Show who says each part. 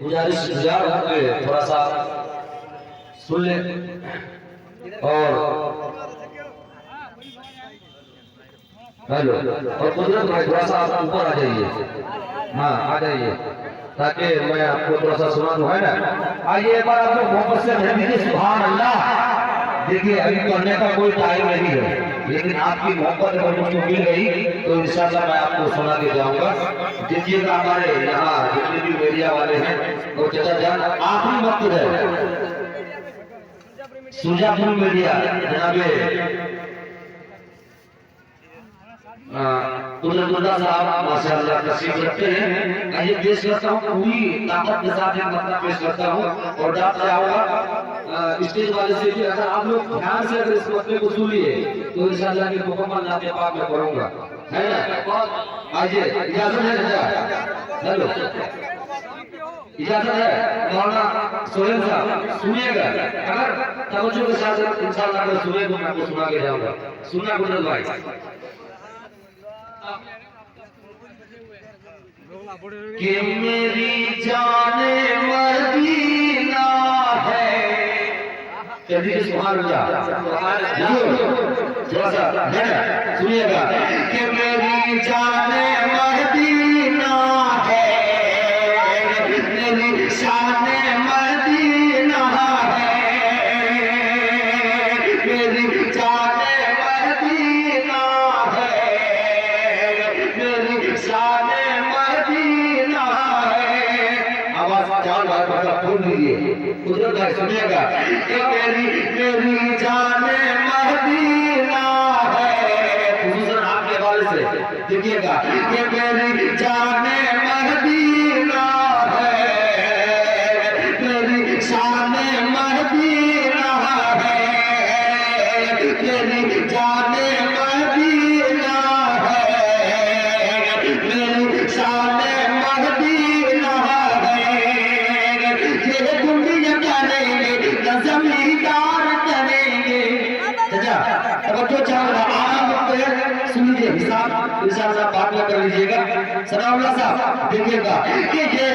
Speaker 1: गुजारिश गुजार होंगे थोड़ा सा सुन ले। और हेलो, और कुदरत भाई थोड़ा सा आप ऊपर आ जाइए, हाँ आ जाइए ताकि मैं आपको थोड़ा सा सुना दूं, है ना। आइए एक बार आप लोग मोहब्बत से कह दीजिए सुभान अल्लाह। देखिए अभी पढ़ने का कोई टाइम नहीं है, लेकिन आपकी मोहब्बत अगर मुझको मिल गई तो इंशाल्लाह मैं आपको सुना के जाऊंगा। देखिएगा हमारे यहाँ जितने भी मीडिया वाले हैं और चाचा जान आखिरी वक्त है सुजापुर मीडिया जनाबे तुलुल्लाह साहब माशाअल्लाह तशरीफ रखते हैं। आइए पेश करता हूँ, पूरी ताकत के साथ एक मतलब पेश करता हूँ और डाक से आऊंगा स्टेज वाले से कि अगर आप लोग ध्यान से अगर इस मसले को सुनिए तो इंशाअल्लाह की मुकम्मल नाते पाक में पढ़ूंगा, है ना। आइए इजाजत है चाचा, हेलो इजाजत है मौलाना सोहेल साहब, सुनिएगा अगर तवज्जो के साथ इंशाअल्लाह अगर सुने तो मैं आपको सुना के जाऊंगा। सुनना गुजर भाई कि मेरी जाने मदीना है, कभी सुभान अल्लाह थोड़ा सा है ना, सुनिएगा कि मेरी जाने मदीना है, मेरी शाने मदीना है, मेरी जाने मदीना है, मेरी शाने फूल लीजिए कुदरत भाई सुनिएगा कि मेरी जाने मदीना है, खुसूसन आपके हवाले से देखिएगा कि मेरी जाने मदीना है, मेरी शाने मदीना है, मेरी जाने मदीना है, मेरी शाने मदीना है। जमींदार करेंगे सुनिए हिसाब इंशाअल्लाह बात कर लीजिएगा। सनाउल्लाह साहब देखिएगा कि ये